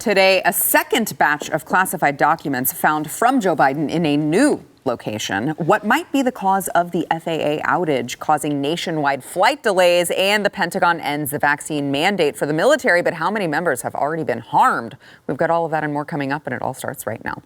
Today, a second batch of classified documents found from Joe Biden in a new location. What might be the cause of the FAA outage causing nationwide flight delays, and the Pentagon ends the vaccine mandate for the military, but how many members have already been harmed? We've got all of that and more coming up, and it all starts right now.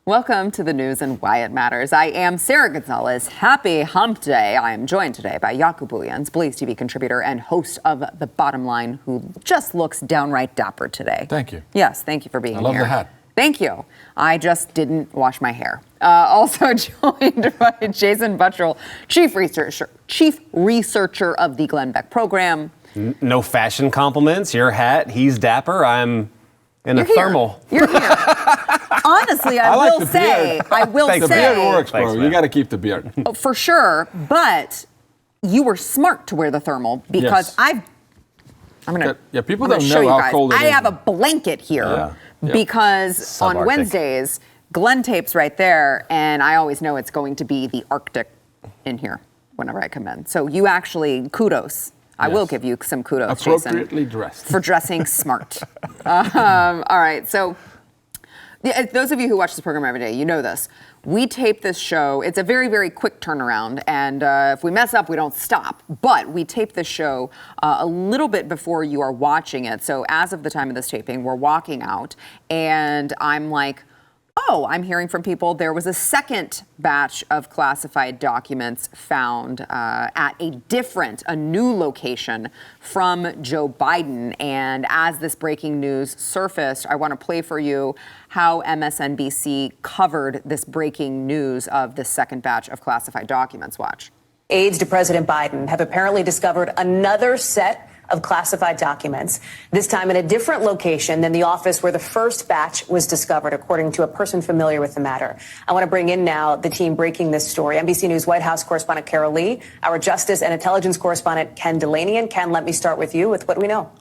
Welcome to the news and why it matters. I am Sarah Gonzalez. Happy Hump Day. I am joined today by Jaco Booyens, BlazeTV contributor and host of The Bottom Line, who just looks downright dapper today. Thank you. Yes, thank you for being here. I love the hat. Thank you. I just didn't wash my hair. Also joined by Jason Buttrill, chief researcher of the Glenn Beck program. No fashion compliments. Your hat, he's dapper. I'm in a thermal. You're here. Honestly, I will say, the beard works, bro. You got to keep the beard. For sure, but you were smart to wear the thermal because yes. People don't know how cold it is. I have a blanket here because on Wednesdays, Glenn tapes right there, and I always know it's going to be the Arctic in here whenever I come in. So you actually, kudos. I will give you some kudos, appropriately Jason, dressed. for dressing smart. All right, so those of you who watch this program every day, you know this. We tape this show. It's a very, very quick turnaround, and if we mess up, we don't stop. But we tape this show a little bit before you are watching it. So as of the time of this taping, we're walking out, and I'm like, oh, I'm hearing from people. There was a second batch of classified documents found at a new location from Joe Biden. And as this breaking news surfaced, I want to play for you how MSNBC covered this breaking news of this second batch of classified documents. Watch. Aides to President Biden have apparently discovered another set of classified documents, this time in a different location than the office where the first batch was discovered, according to a person familiar with the matter. I want to bring in now the team breaking this story. NBC News White House correspondent Carol Lee, our Justice and Intelligence correspondent Ken Delaney. And Ken, let me start with you with what do we know?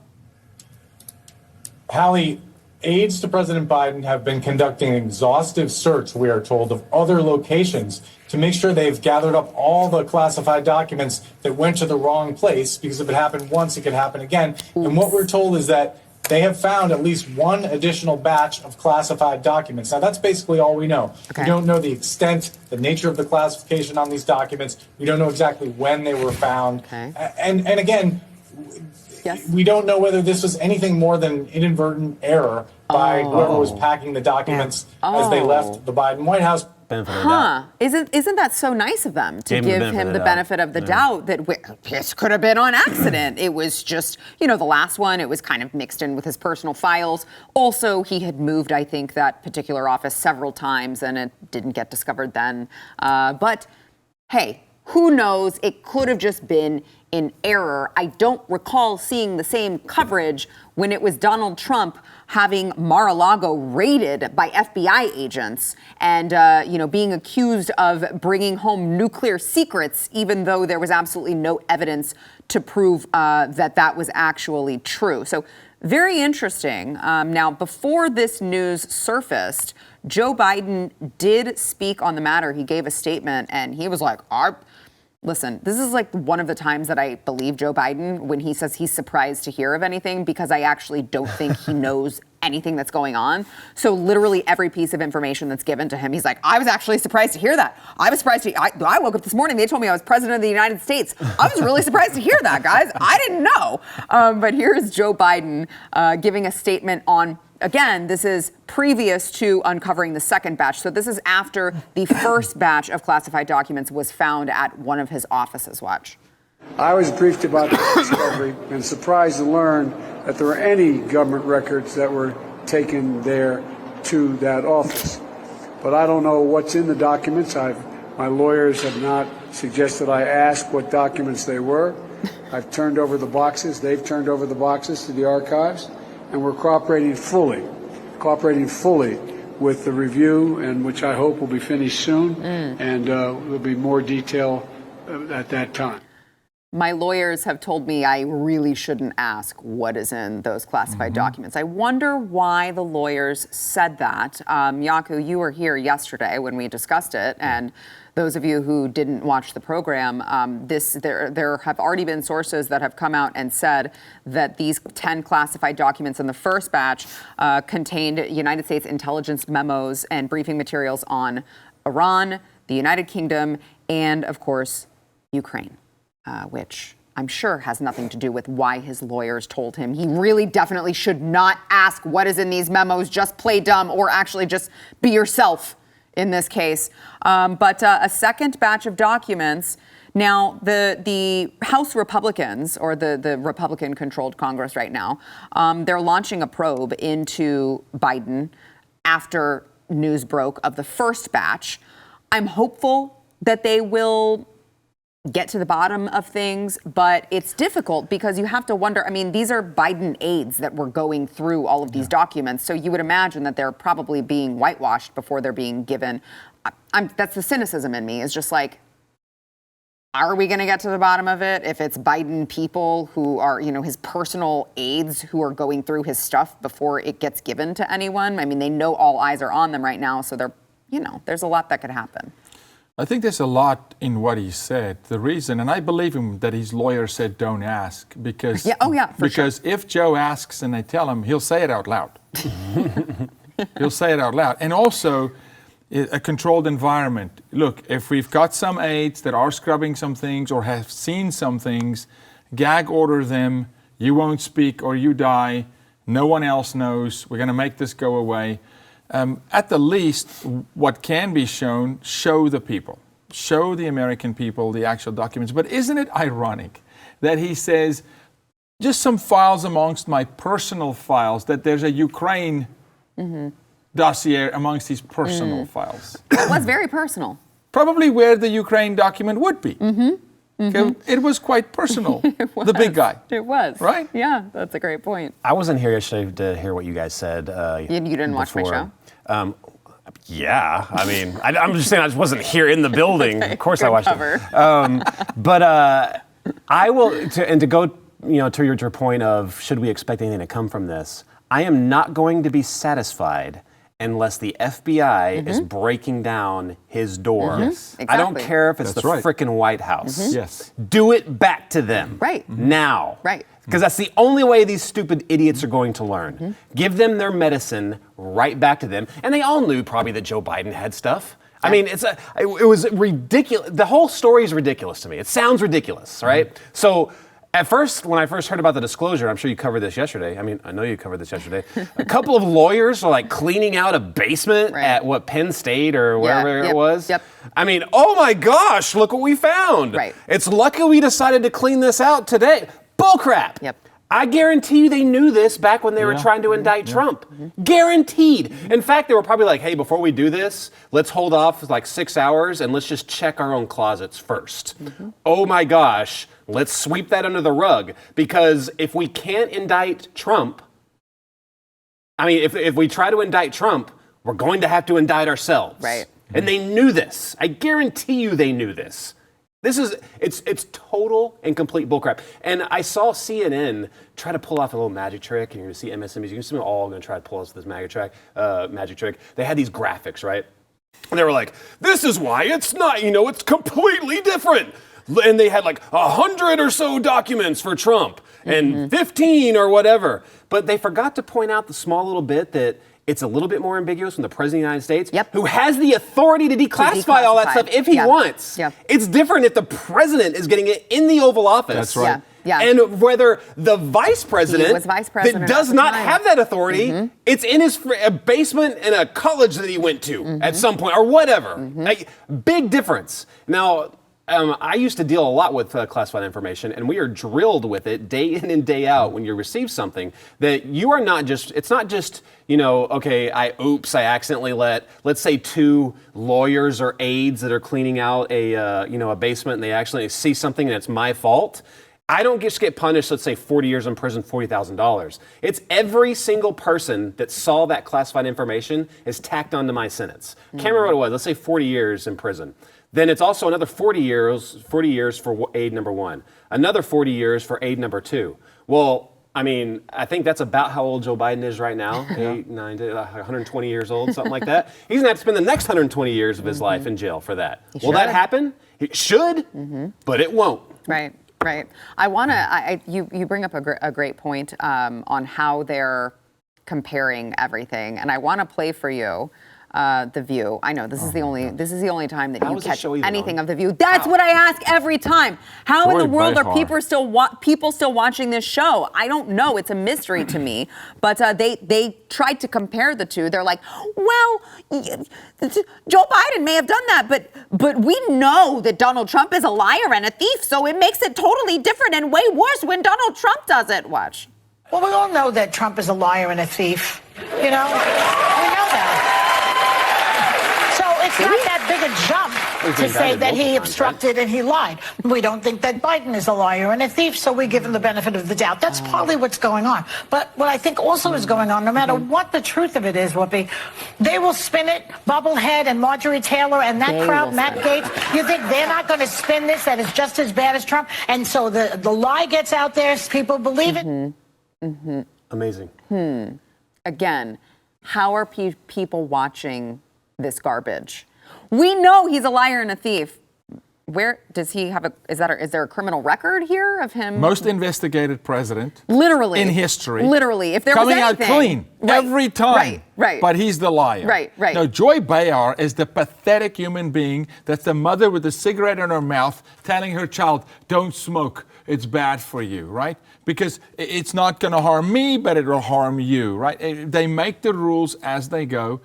Hallie, aides to President Biden have been conducting an exhaustive search, we are told, of other locations to make sure they've gathered up all the classified documents that went to the wrong place, because if it happened once, it could happen again. And what we're told is that they have found at least one additional batch of classified documents. Now, that's basically all we know. Okay. We don't know the extent, the nature of the classification on these documents. We don't know exactly when they were found. Okay. And again, yes, we don't know whether this was anything more than inadvertent error by whoever was packing the documents as they left the Biden White House. Isn't that so nice of them to give him the benefit of the doubt that this could have been on accident? It was just, the last one, it was kind of mixed in with his personal files. Also, he had moved, I think, that particular office several times and it didn't get discovered then. But hey, who knows? It could have just been in error. I don't recall seeing the same coverage when it was Donald Trump having Mar-a-Lago raided by FBI agents and, being accused of bringing home nuclear secrets, even though there was absolutely no evidence to prove that was actually true. So very interesting. Now, before this news surfaced, Joe Biden did speak on the matter. He gave a statement and he was like, listen, this is like one of the times that I believe Joe Biden when he says he's surprised to hear of anything, because I actually don't think he knows anything that's going on. So literally every piece of information that's given to him, he's like, I was actually surprised to hear that. I was surprised I woke up this morning, they told me I was president of the United States. I was really surprised to hear that, guys. I didn't know. But here's Joe Biden giving a statement on, again, this is previous to uncovering the second batch. So this is after the first batch of classified documents was found at one of his offices. Watch. I was briefed about the discovery and surprised to learn that there were any government records that were taken there to that office. But I don't know what's in the documents. My lawyers have not suggested I ask what documents they were. I've turned over the boxes. They've turned over the boxes to the archives. And we're cooperating fully with the review, and which I hope will be finished soon, and there'll be more detail at that time. My lawyers have told me I really shouldn't ask what is in those classified documents. I wonder why the lawyers said that. Jaco, you were here yesterday when we discussed it, and those of you who didn't watch the program, there have already been sources that have come out and said that these 10 classified documents in the first batch contained United States intelligence memos and briefing materials on Iran, the United Kingdom, and, of course, Ukraine. Which I'm sure has nothing to do with why his lawyers told him he really definitely should not ask what is in these memos, just play dumb, or actually just be yourself in this case. But a second batch of documents. Now, the House Republicans, or the Republican-controlled Congress right now, they're launching a probe into Biden after news broke of the first batch. I'm hopeful that they will get to the bottom of things, but it's difficult because you have to wonder, I mean, these are Biden aides that were going through all of these documents, so you would imagine that they're probably being whitewashed before they're being given. That's the cynicism in me, is just like, are we going to get to the bottom of it if it's Biden people who are, his personal aides who are going through his stuff before it gets given to anyone? I mean, they know all eyes are on them right now, so they're, there's a lot that could happen. I think there's a lot in what he said. The reason, and I believe him, that his lawyer said don't ask, because if Joe asks and they tell him, he'll say it out loud. He'll say it out loud. And also, a controlled environment. Look, if we've got some aides that are scrubbing some things or have seen some things, gag order them. You won't speak or you die. No one else knows. We're going to make this go away. At the least, what can be shown, show the people. Show the American people the actual documents. But isn't it ironic that he says, just some files amongst my personal files, that there's a Ukraine dossier amongst his personal files? It was very personal. Probably where the Ukraine document would be. It was quite personal, the big guy. It was. Right? Yeah, that's a great point. I wasn't here yesterday to hear what you guys said. You didn't watch my show? Yeah, I mean, I'm just saying I just wasn't here in the building. Okay, of course I watched cover. it. But I will, to go, to your point of should we expect anything to come from this, I am not going to be satisfied unless the FBI is breaking down his door. Yes, exactly. I don't care if it's That's the right. frickin' White House. Yes. Do it back to them. Right. Now. Right. Because that's the only way these stupid idiots are going to learn. Give them their medicine right back to them. And they all knew probably that Joe Biden had stuff. I mean, it was ridiculous. The whole story is ridiculous to me. It sounds ridiculous, right? So at first, when I first heard about the disclosure, I'm sure you covered this yesterday. I mean, I know you covered this yesterday. A couple of lawyers were like cleaning out a basement at Penn State or wherever it was. Yep. I mean, oh my gosh, look what we found. Right. It's lucky we decided to clean this out today. Bullcrap. Yep. I guarantee you they knew this back when they were trying to indict Trump. Guaranteed. In fact, they were probably like, hey, before we do this, let's hold off for like 6 hours and let's just check our own closets first. Oh my gosh, let's sweep that under the rug. Because if we can't indict Trump, I mean, if we try to indict Trump, we're going to have to indict ourselves. Right. And they knew this. I guarantee you they knew this. It's total and complete bullcrap. And I saw CNN try to pull off a little magic trick, and you're going to see MSNBC. You're going to see them all going to try to pull off this magic trick. They had these graphics, right? And they were like, this is why it's not, it's completely different. And they had like 100 or so documents for Trump and 15 or whatever. But they forgot to point out the small little bit that it's a little bit more ambiguous from the President of the United States, who has the authority to declassify all that stuff if he wants. Yeah. It's different if the President is getting it in the Oval Office. That's right. Yeah. And whether the Vice President, that does not have that authority, it's in his basement in a college that he went to at some point or whatever. Like, big difference. Now, I used to deal a lot with classified information, and we are drilled with it day in and day out when you receive something that you are not just, it's not just, okay, I accidentally let's say 2 lawyers or aides that are cleaning out a basement and they actually see something and it's my fault. I don't just get punished, let's say 40 years in prison, $40,000. It's every single person that saw that classified information is tacked onto my sentence. Can't remember what it was, let's say 40 years in prison. then it's also another 40 years for aid number 1, another 40 years for aid number 2. Well, I mean, I think that's about how old Joe Biden is right now, 120 years old, something like that. He's gonna have to spend the next 120 years of his life in jail for that. Will that happen? It should, but it won't. Right. Right. I want to. You bring up a great point on how they're comparing everything, and I want to play for you The View. I know this is the only time that you catch anything of The View. That's what I ask every time. How in the world are people still watching this show? I don't know. It's a mystery to me. But they tried to compare the two. They're like, well, Joe Biden may have done that, but we know that Donald Trump is a liar and a thief, so it makes it totally different and way worse when Donald Trump does it. Watch. Well, we all know that Trump is a liar and a thief. You know, we know that. It's not that big a jump to say that he obstructed and he lied. We don't think that Biden is a liar and a thief, so we give him the benefit of the doubt. That's partly what's going on. But what I think also is going on, no matter what the truth of it is, Whoopi, they will spin it, Bubblehead and Marjorie Taylor and that crowd, Matt Gaetz. You think they're not going to spin this, that it's just as bad as Trump? And so the lie gets out there, people believe it. Amazing. Again, how are people watching this garbage? We know he's a liar and a thief. Where does he have is there a criminal record here of him? Most investigated president. Literally. In history. Literally. If there coming was anything. Out clean every time. Right. But he's the liar. Right. No, Joy Behar is the pathetic human being that's the mother with a cigarette in her mouth telling her child, don't smoke. It's bad for you, right? Because it's not going to harm me, but it'll harm you, right? They make the rules as they go.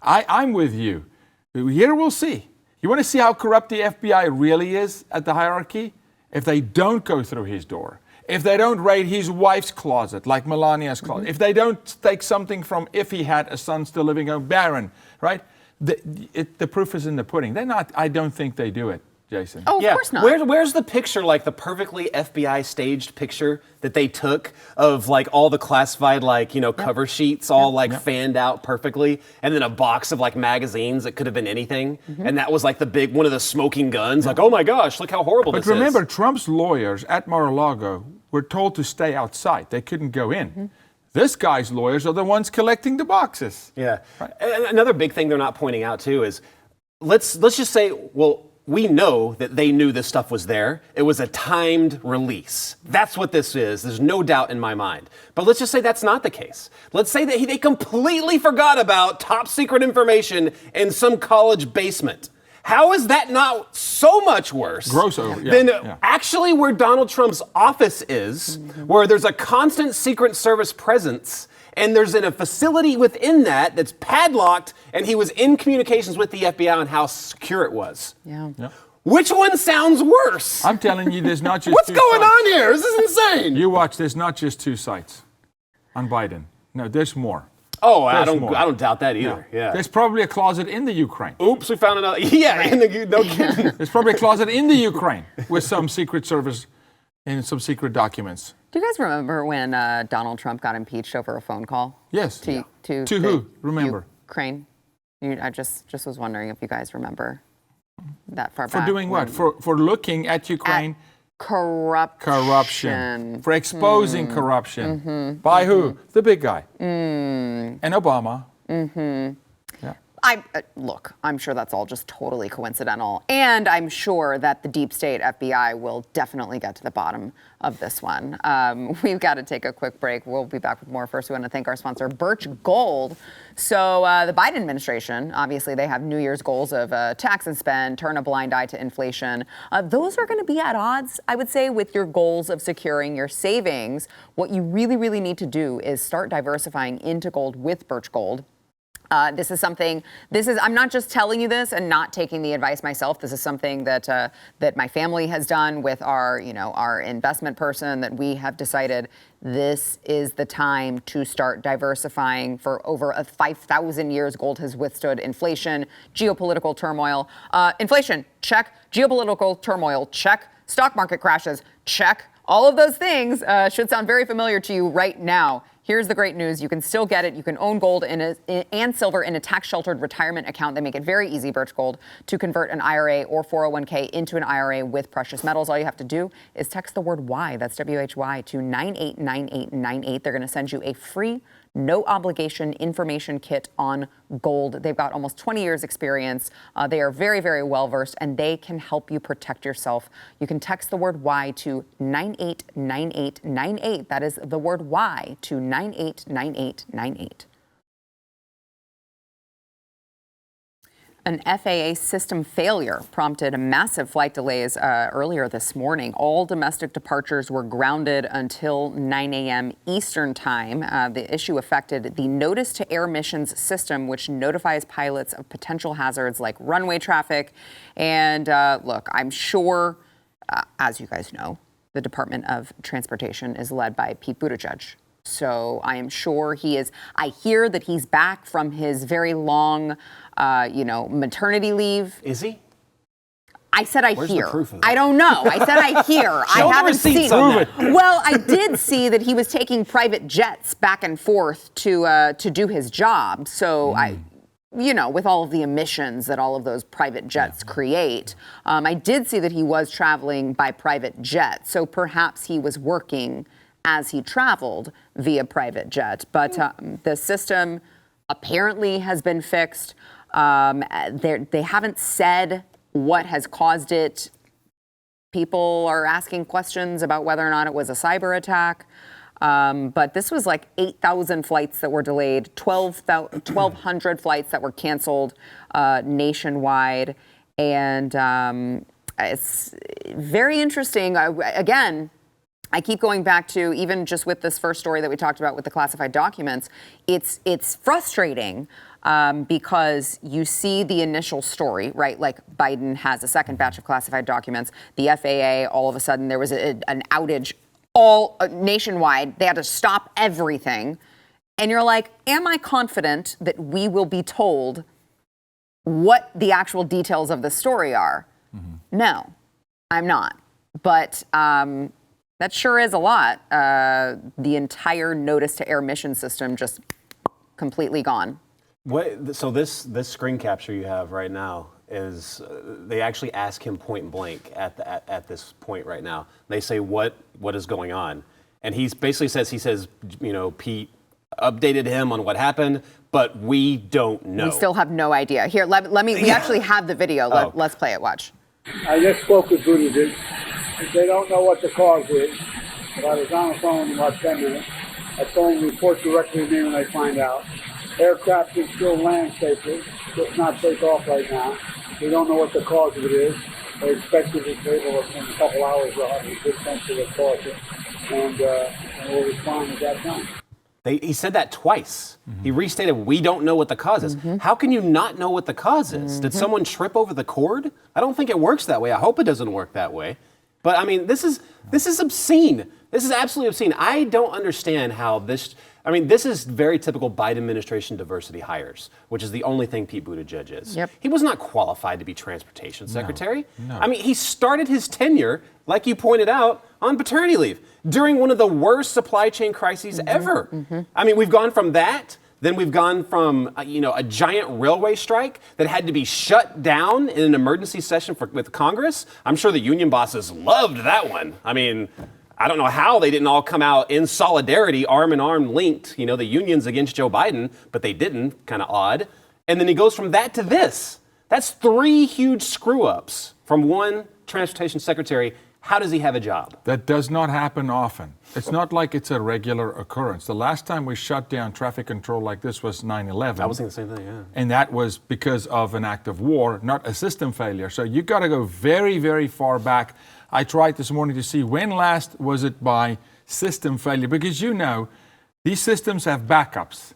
I'm with you. Here we'll see. You want to see how corrupt the FBI really is at the hierarchy? If they don't go through his door, if they don't raid his wife's closet, like Melania's closet, if they don't take something from if he had a son still living home, Barron, right? The proof is in the pudding. They're not. I don't think they do it, Jason. Oh, of course not. Where's the picture, like the perfectly FBI staged picture that they took of like all the classified, like, cover sheets all fanned out perfectly, and then a box of like magazines that could have been anything, and that was like the big one of the smoking guns, like, oh my gosh, look how horrible this is. But remember, Trump's lawyers at Mar-a-Lago were told to stay outside. They couldn't go in. This guy's lawyers are the ones collecting the boxes. Yeah. Right. And another big thing they're not pointing out too is, let's just say, well, we know that they knew this stuff was there. It was a timed release. That's what this is. There's no doubt in my mind. But let's just say that's not the case. Let's say that they completely forgot about top secret information in some college basement. How is that not so much worse than actually where Donald Trump's office is, where there's a constant Secret Service presence, and there's a facility within that that's padlocked, and he was in communications with the FBI on how secure it was. Yeah. Which one sounds worse? I'm telling you, there's not just What's two going sites. on here? This is insane. You watch, there's not just 2 sites on Biden. No, there's more. Oh, I don't doubt that either. Yeah. There's probably a closet in the Ukraine. Oops, we found another. Yeah, no kidding. There's probably a closet in the Ukraine with some Secret Service and some secret documents. Do you guys remember when Donald Trump got impeached over a phone call? Yes. To who? Remember? Ukraine. I just was wondering if you guys remember that far back. For doing what? For looking at Ukraine. Corruption. For exposing corruption. By who? The big guy. And Obama. Yeah. Look, I'm sure that's all just totally coincidental. And I'm sure that the deep state FBI will definitely get to the bottom of this one. We've got to take a quick break. We'll be back with more. First, we want to thank our sponsor, Birch Gold. So the Biden administration, obviously, they have New Year's goals of tax and spend, turn a blind eye to inflation. Those are going to be at odds, I would say, with your goals of securing your savings. What you really, really need to do is start diversifying into gold with Birch Gold. I'm not just telling you this and not taking the advice myself. This is something that my family has done with our investment person, that we have decided this is the time to start diversifying. For over 5,000 years, gold has withstood inflation, geopolitical turmoil. Inflation, check. Geopolitical turmoil, check. Stock market crashes, check. All of those things should sound very familiar to you right now. here's the great news. You can still get it. You can own gold and silver in a tax-sheltered retirement account. They make it very easy, Birch Gold, to convert an IRA or 401k into an IRA with precious metals. All you have to do is text the word WHY, that's WHY, to 989898. They're going to send you a free, no obligation information kit on gold. They've got almost 20 years experience. They are very, very well versed, and they can help you protect yourself. You can text the word WHY to 989898. That is the word WHY to 989898. An FAA system failure prompted massive flight delays earlier this morning. All domestic departures were grounded until 9 a.m. Eastern time. The issue affected the notice to air missions system, which notifies pilots of potential hazards like runway traffic. And look, I'm sure, as you guys know, the Department of Transportation is led by Pete Buttigieg. So I am sure he is. I hear that he's back from his very long, maternity leave. Is he? I said I Where's hear. The proof of that? I don't know. I said I hear. I haven't seen. Well, I did see that he was taking private jets back and forth to do his job. So with all of the emissions that all of those private jets create, I did see that he was traveling by private jet. So perhaps he was working as he traveled via private jet. But the system apparently has been fixed. They haven't said what has caused it. People are asking questions about whether or not it was a cyber attack. But this was like 8,000 flights that were delayed, 1,200 flights that were canceled nationwide. And it's very interesting. Again, I keep going back to, even just with this first story that we talked about with the classified documents, it's frustrating because you see the initial story, right? Like Biden has a second batch of classified documents. The FAA, all of a sudden, there was an outage all nationwide. They had to stop everything. And you're like, am I confident that we will be told what the actual details of the story are? Mm-hmm. No, I'm not. But that sure is a lot. The entire notice to air mission system just completely gone. So this screen capture you have right now is they actually ask him point blank at this point right now. They say what is going on, and he basically says Pete updated him on what happened, but we don't know. We still have no idea. Here, let me. We actually have the video. Let's play it. Watch. I just spoke with Buttigieg. They don't know what the cause is, but I was on the phone in about 10 minutes. I told them to report directly to me when they find out. Aircraft can still land safely, just not take off right now. We don't know what the cause of it is. They expect it to be able in a couple hours. We'll have a good sense of the cause, and we'll respond at that time. He said that twice. Mm-hmm. He restated, we don't know what the cause is. Mm-hmm. How can you not know what the cause is? Mm-hmm. Did someone trip over the cord? I don't think it works that way. I hope it doesn't work that way. But I mean, this is obscene. This is absolutely obscene. I don't understand how this is very typical Biden administration diversity hires, which is the only thing Pete Buttigieg is. Yep. He was not qualified to be transportation secretary. No. I mean, he started his tenure, like you pointed out, on paternity leave during one of the worst supply chain crises ever. Mm-hmm. I mean, we've gone from that. Then we've gone from a giant railway strike that had to be shut down in an emergency session with Congress. I'm sure the union bosses loved that one. I mean, I don't know how they didn't all come out in solidarity, arm in arm linked, the unions against Joe Biden, but they didn't, kind of odd. And then he goes from that to this. That's 3 huge screw ups from one transportation secretary. How does he have a job? That does not happen often. It's not like it's a regular occurrence. The last time we shut down traffic control like this was 9/11. I was thinking the same thing, yeah. And that was because of an act of war, not a system failure. So you got to go very, very far back. I tried this morning to see when last was it by system failure, because these systems have backups.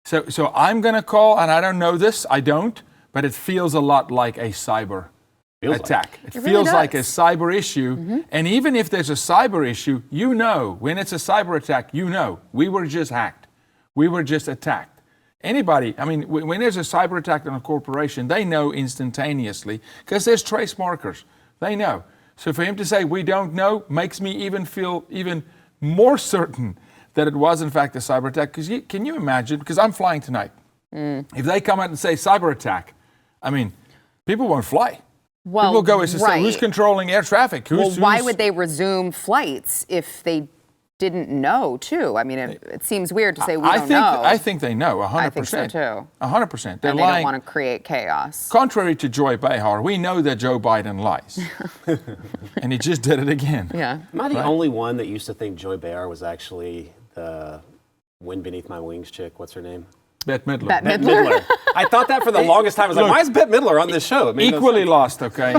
So I'm going to call, and I don't know this, I don't, but it feels a lot like a cyber attack. It feels like a cyber issue. Mm-hmm. And even if there's a cyber issue, when it's a cyber attack, we were just hacked. We were just attacked. Anybody, when there's a cyber attack on a corporation, they know instantaneously because there's trace markers. They know. So for him to say we don't know makes me even feel even more certain that it was in fact a cyber attack. Because can you imagine? Because I'm flying tonight. If they come out and say cyber attack, I mean, people won't fly. Well, people go, who's controlling air traffic? Why would they resume flights if they didn't know, too? I mean, it seems weird to say we don't know. I think they know, 100%. I think so, too. 100%. They're and they lying. Don't want to create chaos. Contrary to Joy Behar, we know that Joe Biden lies. And he just did it again. Yeah. Am I the only one that used to think Joy Behar was actually the Wind Beneath My Wings chick? What's her name? Bette Midler. Bette Midler. I thought that for the longest time. I was like, why is Bette Midler on this show? Equally lost, okay?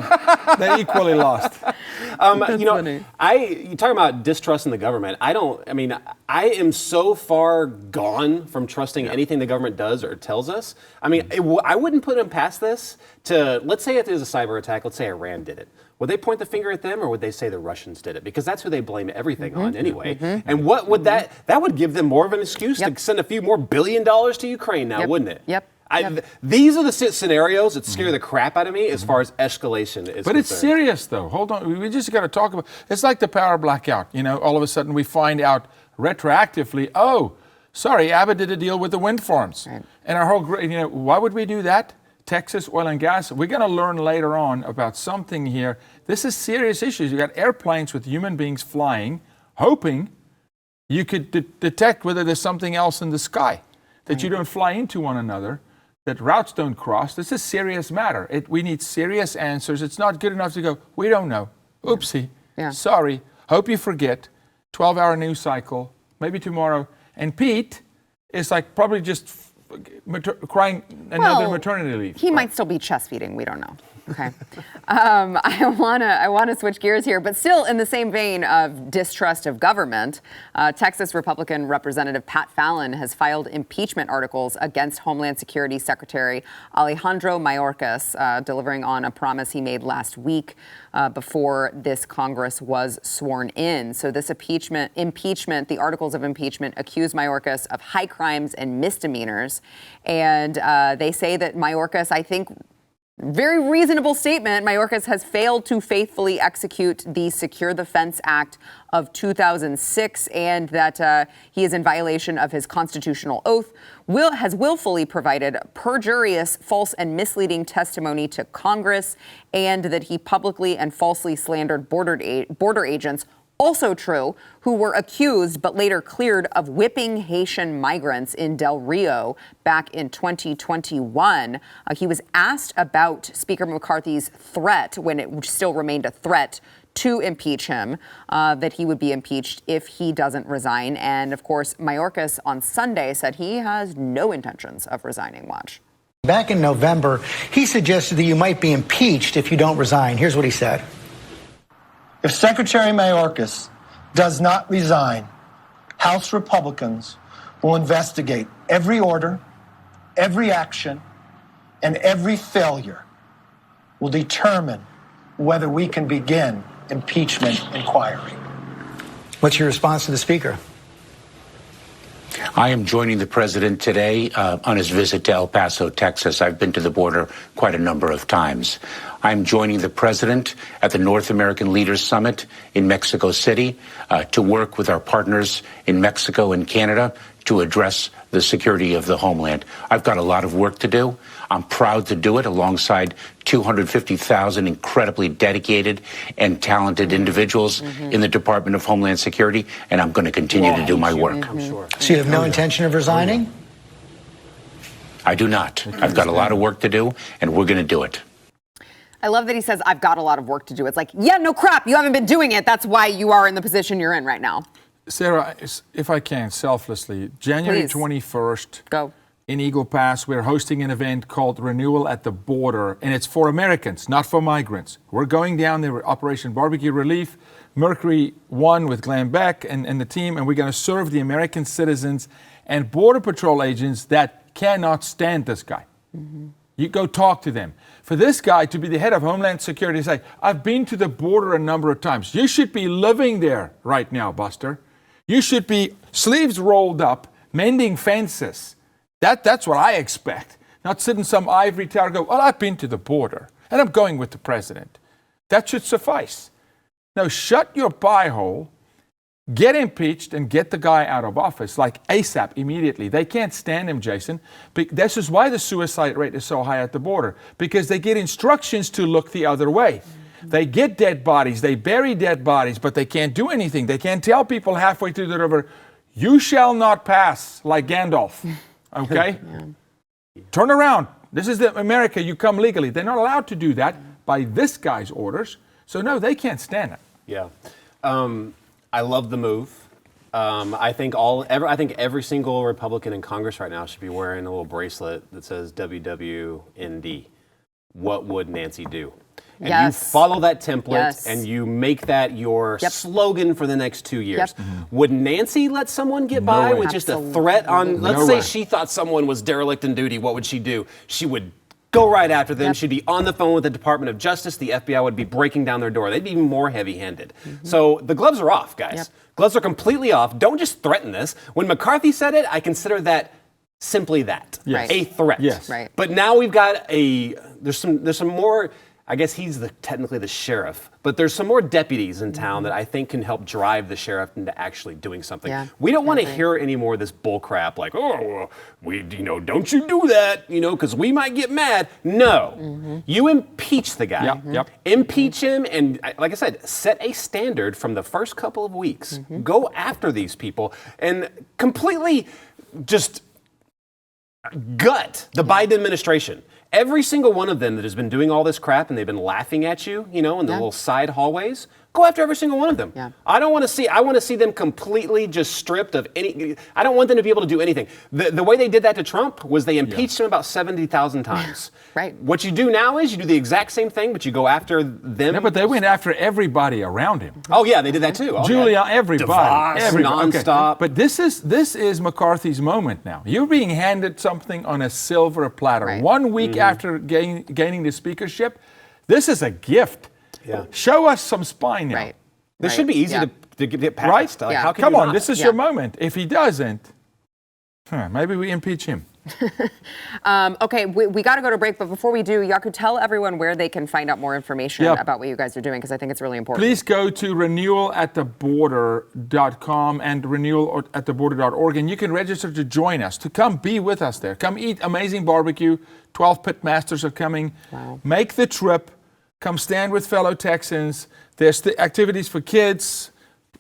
They equally lost. That's funny. You talking about distrust in the government. I am so far gone from trusting anything the government does or tells us. I mean, I wouldn't put them past this to, let's say if there's a cyber attack, let's say Iran did it. Would they point the finger at them or would they say the Russians did it? Because that's who they blame everything on anyway. And what would that would give them more of an excuse to send a few more $1 billion to Ukraine now, wouldn't it? Yep. These are the scenarios that scare the crap out of me as far as escalation is concerned. It's serious, though. Hold on. We just got to talk about it's like the power blackout. You know, all of a sudden we find out retroactively, sorry, Abbott did a deal with the wind farms. Right. And our whole, why would we do that? Texas oil and gas. We're going to learn later on about something here. This is serious issues. You got airplanes with human beings flying, hoping you could detect whether there's something else in the sky, that you don't fly into one another, that routes don't cross. This is a serious matter. We need serious answers. It's not good enough to go, we don't know. Oopsie. Yeah. Sorry. Hope you forget. 12-hour news cycle. Maybe tomorrow. And Pete is like probably just crying another maternity leave. He might still be chest feeding. We don't know. Okay. I want to switch gears here, but still in the same vein of distrust of government, Texas Republican Representative Pat Fallon has filed impeachment articles against Homeland Security Secretary Alejandro Mayorkas, delivering on a promise he made last week before this Congress was sworn in. So this impeachment, the articles of impeachment accuse Mayorkas of high crimes and misdemeanors. And they say that Mayorkas, I think, very reasonable statement. Mayorkas has failed to faithfully execute the Secure the Fence Act of 2006 and that he is in violation of his constitutional oath, has willfully provided perjurious, false and misleading testimony to Congress, and that he publicly and falsely slandered border agents, also true, who were accused but later cleared of whipping Haitian migrants in Del Rio back in 2021. He was asked about Speaker McCarthy's threat, when it still remained a threat, to impeach him, that he would be impeached if he doesn't resign. And of course, Mayorkas on Sunday said he has no intentions of resigning. Watch. Back in November, he suggested that you might be impeached if you don't resign. Here's what he said. If Secretary Mayorkas does not resign, House Republicans will investigate every order, every action, and every failure. Will determine whether we can begin impeachment inquiry. What's your response to the Speaker? I am joining the president today on his visit to El Paso, Texas. I've been to the border quite a number of times. I'm joining the president at the North American Leaders Summit in Mexico City to work with our partners in Mexico and Canada to address the security of the homeland. I've got a lot of work to do. I'm proud to do it alongside 250,000 incredibly dedicated and talented individuals in the Department of Homeland Security, and I'm going to continue to do my work. I'm sure. So you have no intention of resigning? I do not. I've got a lot of work to do, and we're going to do it. I love that he says, I've got a lot of work to do. It's like, yeah, no crap. You haven't been doing it. That's why you are in the position you're in right now. Sarah, if I can, selflessly, January 21st. Go. In Eagle Pass, we're hosting an event called Renewal at the Border, and it's for Americans, not for migrants. We're going down there with Operation BBQ Relief, Mercury 1 with Glenn Beck and the team, and we're going to serve the American citizens and Border Patrol agents that cannot stand this guy. You go talk to them. For this guy to be the head of Homeland Security, say, I've been to the border a number of times. You should be living there right now, Buster. You should be sleeves rolled up, mending fences. That's what I expect. Not sit in some ivory tower and go, well, I've been to the border, and I'm going with the president. That should suffice. Now, shut your pie hole get impeached and get the guy out of office, like ASAP, immediately. They can't stand him, Jason. This is why the suicide rate is so high at the border, because they get instructions to look the other way. They get dead bodies, they bury dead bodies, but they can't do anything. They can't tell people halfway through the river, you shall not pass, like Gandalf, okay? Turn around. This is America, you come legally. They're not allowed to do that by this guy's orders. So no, they can't stand it. Yeah. I love the move. I think every single Republican in Congress right now should be wearing a little bracelet that says WWND. What would Nancy do? And you follow that template and you make that your slogan for the next 2 years. Would Nancy let someone get by with just a threat on, let's say she thought someone was derelict in duty, what would she do? She would go right after them. She'd be on the phone with the Department of Justice. The FBI would be breaking down their door. They'd be even more heavy-handed. So the gloves are off, guys. Gloves are completely off. Don't just threaten this. When McCarthy said it, I consider that simply that, a threat. But now we've got there's some more. I guess he's technically the sheriff, but there's some more deputies in town that I think can help drive the sheriff into actually doing something. We don't want to hear any more of this bull crap like, oh, don't you do that, because we might get mad. No, you impeach the guy, impeach him, and like I said, set a standard from the first couple of weeks. Go after these people and completely just gut the Biden administration. Every single one of them that has been doing all this crap and they've been laughing at you, in the little side hallways, go after every single one of them. I want to see them completely just stripped of any, I don't want them to be able to do anything. The way they did that to Trump was they impeached him about 70,000 times. What you do now is you do the exact same thing, but you go after them. No, but they went after everybody around him. Oh yeah, they did that too. Julia, everybody. Nonstop. Okay. But this is McCarthy's moment now. You're being handed something on a silver platter. 1 week after gaining the speakership, this is a gift. Show us some spine now. This should be easy to get past. Like, how can Come you on, not? this is your moment. If he doesn't, maybe we impeach him. Okay, we got to go to break, but before we do, Yaku, tell everyone where they can find out more information about what you guys are doing, because I think it's really important. Please go to renewalattheborder.com and renewalattheborder.org, and you can register to join us, to come be with us there. Come eat amazing barbecue. 12 pit masters are coming. Make the trip. Come stand with fellow Texans. There's the activities for kids.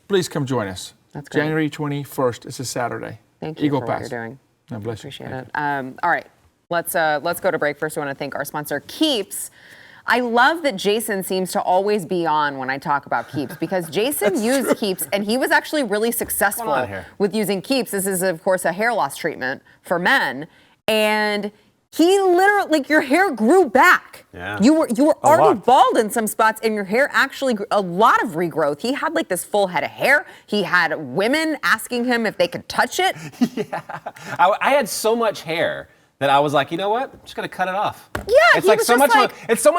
Please come join us. That's great. January 21st is a Saturday. Thank you Eagle for Pass. what you're doing. God bless you. Appreciate it. All right, let's go to break. First, I want to thank our sponsor, Keeps. I love that Jason seems to always be on when I talk about Keeps, because Jason used Keeps and he was actually really successful with using Keeps. This is, of course, a hair loss treatment for men, and he literally, your hair grew back. You were already bald in some spots, and your hair actually grew, a lot of regrowth. He had like this full head of hair. He had women asking him if they could touch it. I had so much hair that I was like, you know what? I'm just gonna cut it off. It's like so much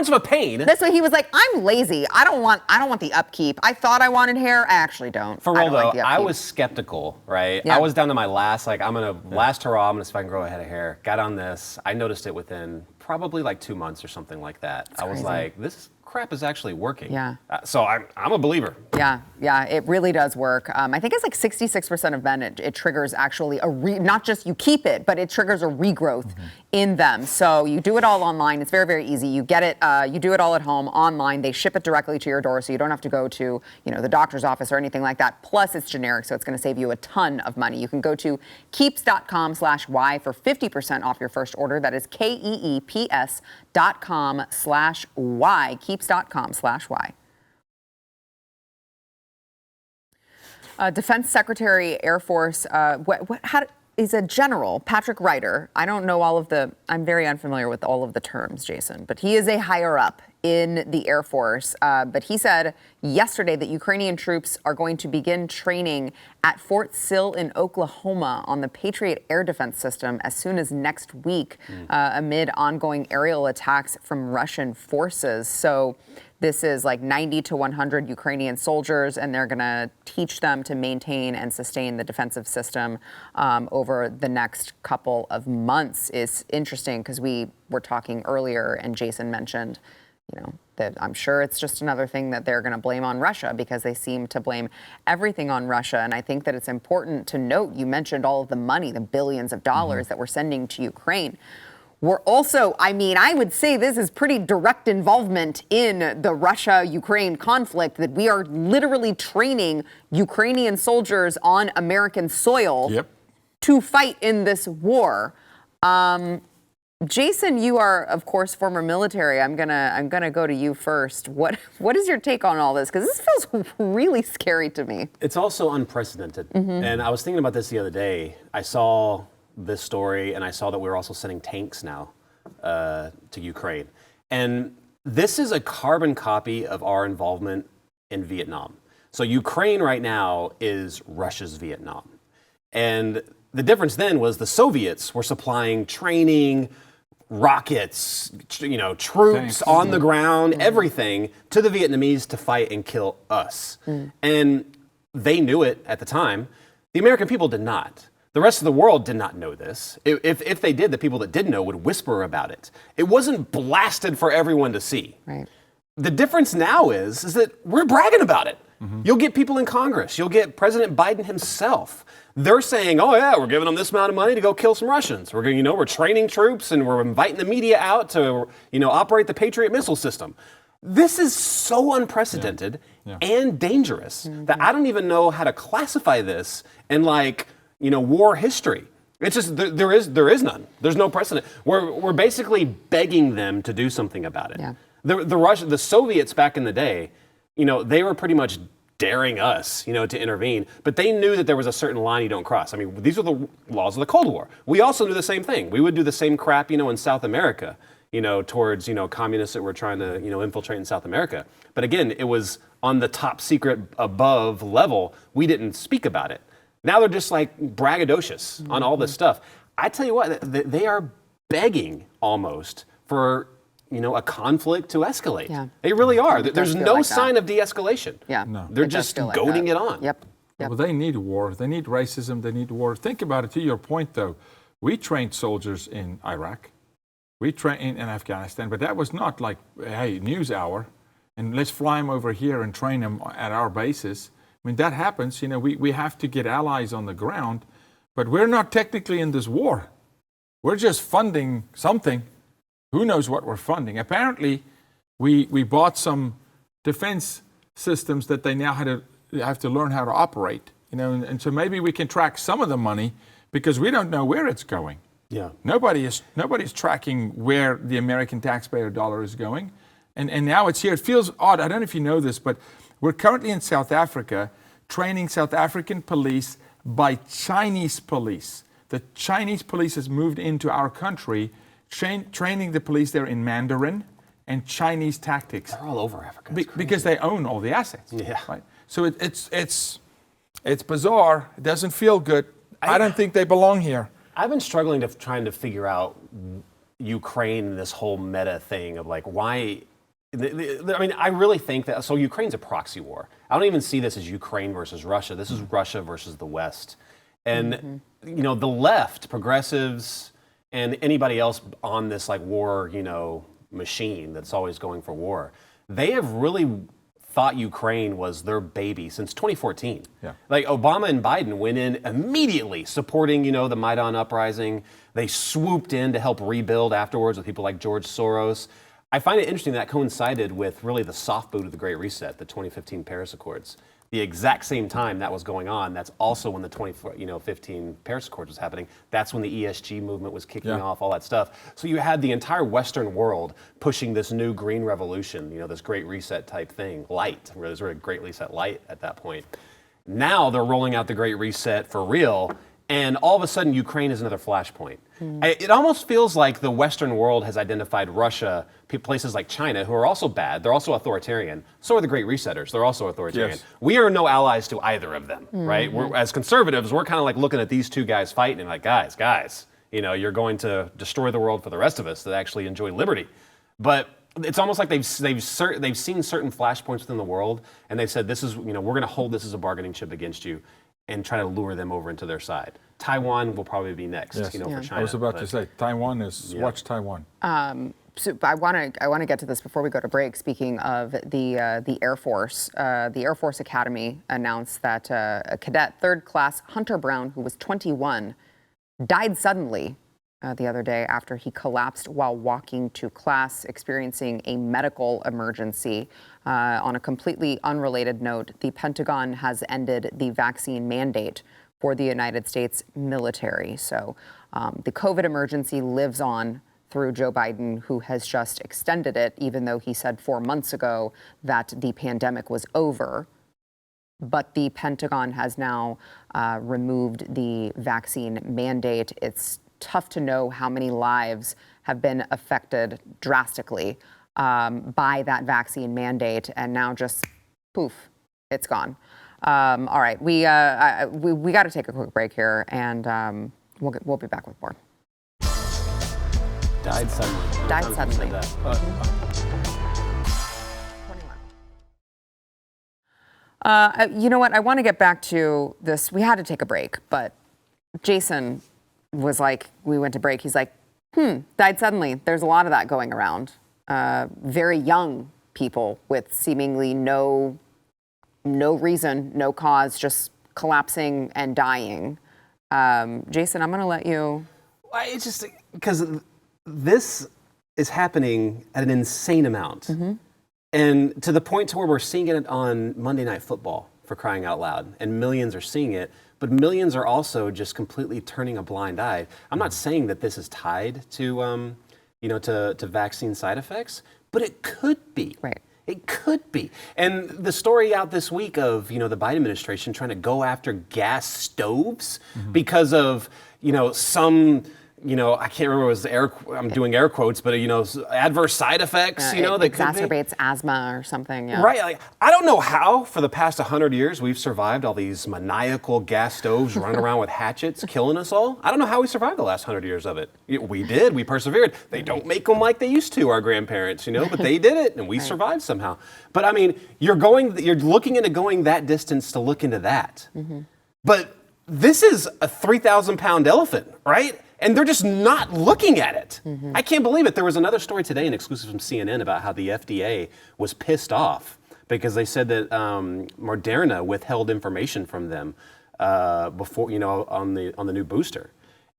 of a pain. That's why he was like, I'm lazy. I don't want the upkeep. I thought I wanted hair. I actually don't. For real though, I was skeptical, right? I was down to my last, last hurrah, I'm gonna see if I can grow a head of hair. Got on this. I noticed it within probably like 2 months or something like that. I was like, this crap is actually working. So I'm a believer. Yeah, it really does work. I think it's like 66% of men, it triggers actually not just you keep it, but it triggers a regrowth in them. So you do it all online. It's very, very easy. You get it, you do it all at home online. They ship it directly to your door, so you don't have to go to the doctor's office or anything like that. Plus, it's generic, so it's going to save you a ton of money. You can go to keeps.com/Y for 50% off your first order. That is KEEPS.com/Y. Keeps.com/Y. Defense Secretary, Air Force, is a general, Patrick Ryder. I don't know I'm very unfamiliar with all of the terms, Jason, but he is a higher up in the Air Force. But he said yesterday that Ukrainian troops are going to begin training at Fort Sill in Oklahoma on the Patriot air defense system as soon as next week, amid ongoing aerial attacks from Russian forces. So this is like 90 to 100 Ukrainian soldiers, and they're going to teach them to maintain and sustain the defensive system over the next couple of months. Is interesting because we were talking earlier, and Jason mentioned, that I'm sure it's just another thing that they're going to blame on Russia, because they seem to blame everything on Russia. And I think that it's important to note, you mentioned all of the money, the billions of dollars that we're sending to Ukraine. We're also, I mean, I would say this is pretty direct involvement in the Russia-Ukraine conflict, that we are literally training Ukrainian soldiers on American soil to fight in this war. Jason, you are, of course, former military. I'm gonna go to you first. What is your take on all this? Because this feels really scary to me. It's also unprecedented. And I was thinking about this the other day. I saw this story, and I saw that we were also sending tanks now to Ukraine. And this is a carbon copy of our involvement in Vietnam. So Ukraine right now is Russia's Vietnam. And the difference then was the Soviets were supplying training, rockets, troops Tanks. on the ground, everything to the Vietnamese to fight and kill us. And they knew it at the time. The American people did not. The rest of the world did not know this. If they did, the people that did know would whisper about it. It wasn't blasted for everyone to see. Right. The difference now is that we're bragging about it. You'll get people in Congress. You'll get President Biden himself. They're saying, "Oh yeah, we're giving them this amount of money to go kill some Russians. We're going, we're training troops and we're inviting the media out to, operate the Patriot missile system." This is so unprecedented and dangerous that I don't even know how to classify this in war history. It's just there is none. There's no precedent. We're basically begging them to do something about it. The Soviets back in the day, they were pretty much daring us, to intervene, but they knew that there was a certain line you don't cross. I mean, these were the laws of the Cold War. We also knew the same thing. We would do the same crap, in South America, towards, communists that were trying to, infiltrate in South America. But again, it was on the top secret above level. We didn't speak about it. Now they're just braggadocious on all this stuff. I tell you what, they are begging almost for a conflict to escalate. Yeah. They really are. There's no like sign of de-escalation. Yeah. No. They're just goading it on. Yep. Well, they need war. They need racism. They need war. Think about it. To your point, though, we trained soldiers in Iraq. We trained in Afghanistan, but that was not like, hey, news hour, and let's fly them over here and train them at our bases. I mean, that happens. We have to get allies on the ground, but we're not technically in this war. We're just funding something. Who knows what we're funding? Apparently, we bought some defense systems that they now have to learn how to operate. And so maybe we can track some of the money because we don't know where it's going. Yeah. Nobody's tracking where the American taxpayer dollar is going. And now it's here. It feels odd. I don't know if you know this, but we're currently in South Africa training South African police by Chinese police. The Chinese police has moved into our country, training the police there in Mandarin and Chinese tactics. They're all over Africa. Because they own all the assets. Yeah. Right? So it's bizarre. It doesn't feel good. I don't think they belong here. I've been struggling trying to figure out Ukraine and this whole meta thing of why. I mean, I really think that, so Ukraine's a proxy war. I don't even see this as Ukraine versus Russia. This is Russia versus the West. And, the left, progressives, and anybody else on this war, machine that's always going for war, they have really thought Ukraine was their baby since 2014. Yeah. Obama and Biden went in immediately supporting, the Maidan uprising. They swooped in to help rebuild afterwards with people like George Soros. I find it interesting that coincided with really the soft boot of the Great Reset, the 2015 Paris Accords. The exact same time that was going on, that's also when the 2015 Paris Accords was happening. That's when the ESG movement was kicking off, all that stuff. So you had the entire Western world pushing this new green revolution, this Great Reset type thing, light. It was really Great Reset light at that point. Now they're rolling out the Great Reset for real, and all of a sudden Ukraine is another flashpoint. It almost feels like the Western world has identified Russia, places like China, who are also bad. They're also authoritarian. So are the Great Resetters. They're also authoritarian. Yes. We are no allies to either of them, right? As conservatives, we're kind of looking at these two guys fighting and guys, you're going to destroy the world for the rest of us that actually enjoy liberty. But it's almost like they've seen certain flashpoints within the world, and they've said, this is, we're going to hold this as a bargaining chip against you and try to lure them over into their side. Taiwan will probably be next, for China. I was about to say, Taiwan is, watch Taiwan. So I want to get to this before we go to break. Speaking of the Air Force, the Air Force Academy announced that a cadet, 3rd class Hunter Brown, who was 21, died suddenly the other day after he collapsed while walking to class, experiencing a medical emergency. On a completely unrelated note, the Pentagon has ended the vaccine mandate for the United States military. So the COVID emergency lives on through Joe Biden, who has just extended it, even though he said 4 months ago that the pandemic was over. But the Pentagon has now removed the vaccine mandate. It's tough to know how many lives have been affected drastically by that vaccine mandate, and now just poof, it's gone. All right, we got to take a quick break here, and we'll be back with more. Died suddenly. Died suddenly. You know what? I want to get back to this. We had to take a break, but Jason was like, we went to break. He's like, died suddenly. There's a lot of that going around. Very young people with seemingly no reason, no cause, just collapsing and dying. Jason, I'm going to let you. It's just because this is happening at an insane amount. Mm-hmm. And to the point to where we're seeing it on Monday Night Football, for crying out loud. And millions are seeing it, but millions are also just completely turning a blind eye. I'm not saying that this is tied to, to vaccine side effects, but it could be. Right. It could be. And the story out this week of, the Biden administration trying to go after gas stoves because of, some, I can't remember what it was I'm doing air quotes, but, adverse side effects, that exacerbates asthma or something. Yeah. Right. Like, I don't know how for the past 100 years we've survived all these maniacal gas stoves running around with hatchets, killing us all. I don't know how we survived the last 100 years of it. We did. We persevered. They don't make them like they used to, our grandparents, but they did it and we survived somehow. But I mean, you're looking into going that distance to look into that. Mm-hmm. But this is a 3,000-pound elephant, right? And they're just not looking at it. Mm-hmm. I can't believe it. There was another story today, an exclusive from CNN, about how the FDA was pissed off because they said that Moderna withheld information from them before, on the new booster.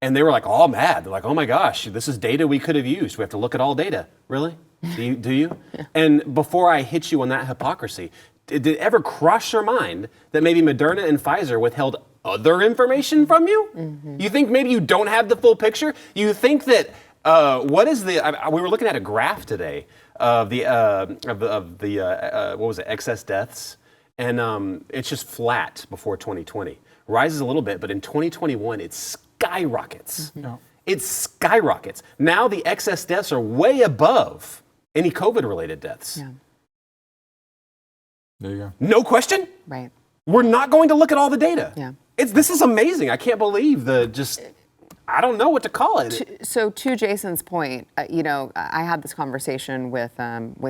And they were like all mad. They're like, oh my gosh, this is data we could have used. We have to look at all data. Really? Do you? Yeah. And before I hit you on that hypocrisy, did it ever cross your mind that maybe Moderna and Pfizer withheld other information from you? Mm-hmm. You think maybe you don't have the full picture? You think that we were looking at a graph today of the what was it, excess deaths, and it's just flat before 2020. Rises a little bit, but in 2021 it skyrockets. Mm-hmm. No. It skyrockets. Now the excess deaths are way above any COVID-related deaths. Yeah. There you go. No question. Right. We're not going to look at all the data. Yeah. This is amazing. I can't believe I don't know what to call it. So to Jason's point, I had this conversation with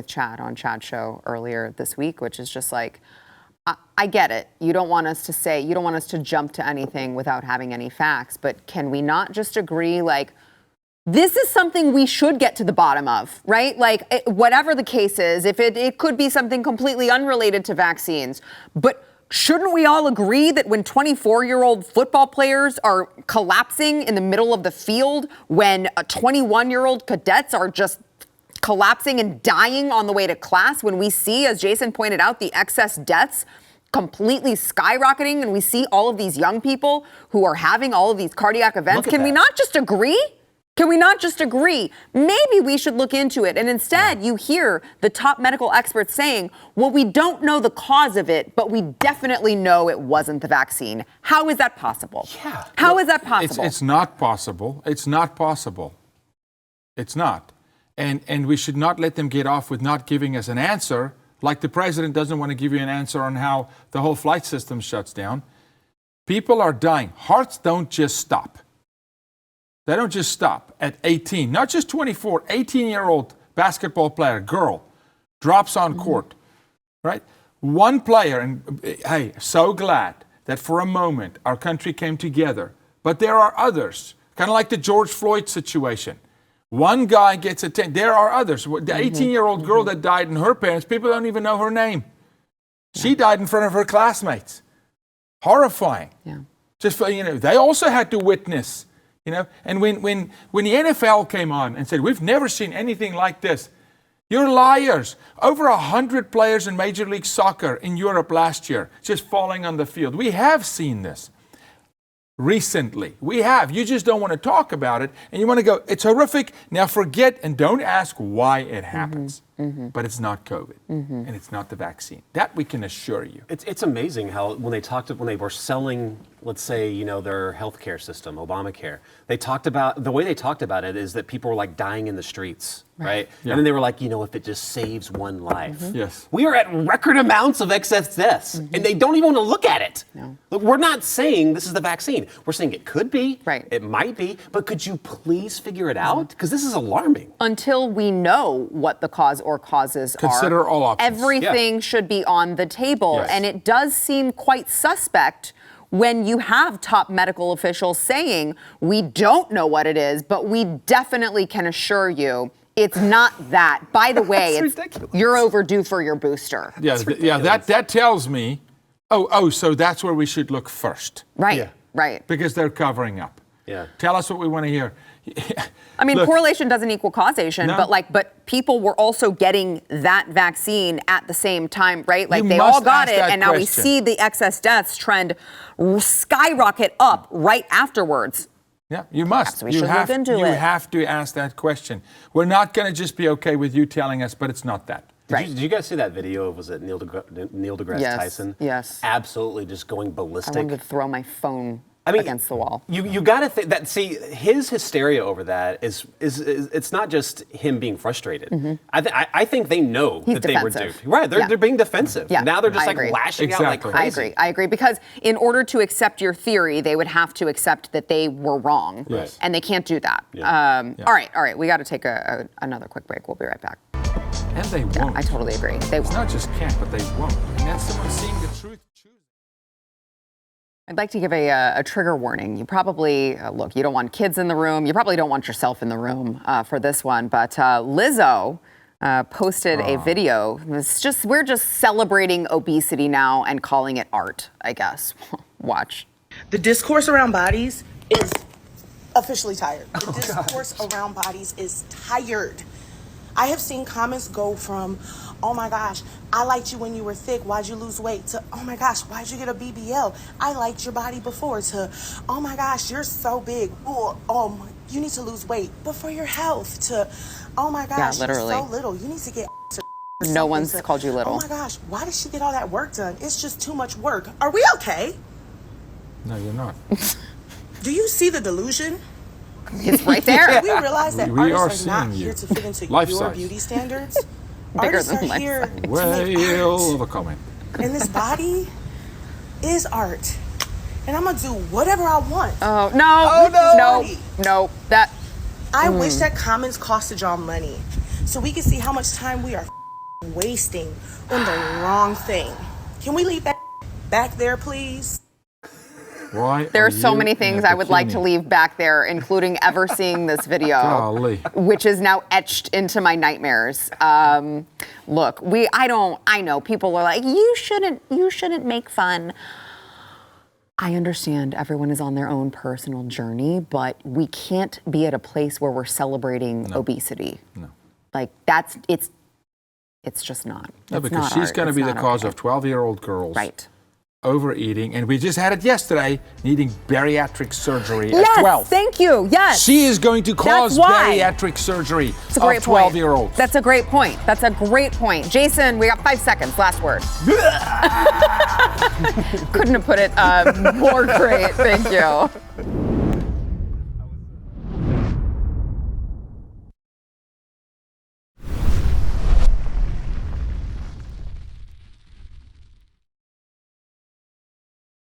Chad on Chad's show earlier this week, which is just like, I get it. You don't want us to jump to anything without having any facts, but can we not just agree, like, this is something we should get to the bottom of, right? Like, whatever the case is, if it could be something completely unrelated to vaccines, but shouldn't we all agree that when 24-year-old football players are collapsing in the middle of the field, when 21-year-old cadets are just collapsing and dying on the way to class, when we see, as Jason pointed out, the excess deaths completely skyrocketing, and we see all of these young people who are having all of these cardiac events, can we not just agree? Can we not just agree? Maybe we should look into it. And instead, you hear the top medical experts saying, well, we don't know the cause of it, but we definitely know it wasn't the vaccine. How is that possible? Yeah. How is that possible? It's not possible. It's not possible. It's not. And we should not let them get off with not giving us an answer, like the president doesn't want to give you an answer on how the whole flight system shuts down. People are dying. Hearts don't just stop. They don't just stop at 18, not just 24, 18-year-old basketball player, girl, drops on court, right? One player, and hey, so glad that for a moment our country came together. But there are others, kind of like the George Floyd situation, One guy gets attention. There are others. The 18-year-old girl that died and her parents, people don't even know her name. She died in front of her classmates. Horrifying. Yeah. Just for, they also had to witness, And when the NFL came on and said, we've never seen anything like this, you're liars. Over 100 players in Major League Soccer in Europe last year just falling on the field. We have seen this. Recently. We have. You just don't want to talk about it. And you want to go, it's horrific. Now forget and don't ask why it happens. But it's not COVID. And it's not the vaccine. That we can assure you. It's amazing how when they were selling, let's say, their healthcare system, Obamacare, the way they talked about it is that people were like dying in the streets. Right? Yeah. And then they were like, if it just saves one life. Yes. We are at record amounts of excess deaths, and they don't even want to look at it. No. Look, we're not saying this is the vaccine. We're saying it could be, right. It might be, but could you please figure it out? Because this is alarming. Until we know what the cause or causes Consider all options. everything should be on the table. Yes. And it does seem quite suspect when you have top medical officials saying, we don't know what it is, but we definitely can assure you it's not that. By the way, you're overdue for your booster. Yeah, that tells me, so that's where we should look first. Right, yeah. Right. Because they're covering up. Yeah. Tell us what we want to hear. I mean, correlation doesn't equal causation, no. but people were also getting that vaccine at the same time, right? Like they all got it, and now we see the excess deaths trend skyrocket up right afterwards. Yeah, you must. You have to ask that question. We're not going to just be okay with you telling us, but it's not that. Did you guys see that video of, was it Neil deGrasse Tyson? Yes. Absolutely just going ballistic. I wanted to throw my phone against the wall. You got to think that, see, his hysteria over that is it's not just him being frustrated. I think they know that they were duped. Right, they're being defensive. Yeah. Now they're just lashing out like crazy. I agree. Because in order to accept your theory, they would have to accept that they were wrong. Yes. And they can't do that. Yeah. All right. We got to take another quick break. We'll be right back. And they won't. I totally agree. It's not just can't, but they won't. And that's someone seeing the truth. I'd like to give a trigger warning. You probably, look, you don't want kids in the room. You probably don't want yourself in the room for this one. But Lizzo posted a video. We're just celebrating obesity now and calling it art, I guess. Watch. The discourse around bodies is officially tired. The discourse around bodies is tired. I have seen comments go from, oh my gosh, I liked you when you were thick, why'd you lose weight? To, oh my gosh, why'd you get a BBL? I liked your body before. To, oh my gosh, you're so big. Oh, you need to lose weight, but for your health. To, oh my gosh, you're so little. You need to get No one's called you little. Oh my gosh, why did she get all that work done? It's just too much work. Are we okay? No, you're not. Do you see the delusion? It's right there. Do we realize that we artists are not here to fit into your beauty standards? Artists are here to make art. Of a comment. And this body is art. And I'm going to do whatever I want. Oh, no. That. I wish that comments costed y'all money so we can see how much time we are wasting on the wrong thing. Can we leave that back there, please? Why there are so many things I would like to leave back there, including ever seeing this video, which is now etched into my nightmares. Look, I know people are like, you shouldn't make fun. I understand everyone is on their own personal journey, but we can't be at a place where we're celebrating obesity. No. Like it's just not. No, because she's going to be the cause of 12-year-old girls. Right. Overeating, and we just had it yesterday, needing bariatric surgery at 12. Thank you. Yes. She is going to cause bariatric surgery of 12-year-olds. That's a great point. Jason, we got 5 seconds. Last word. Couldn't have put it more great. Thank you.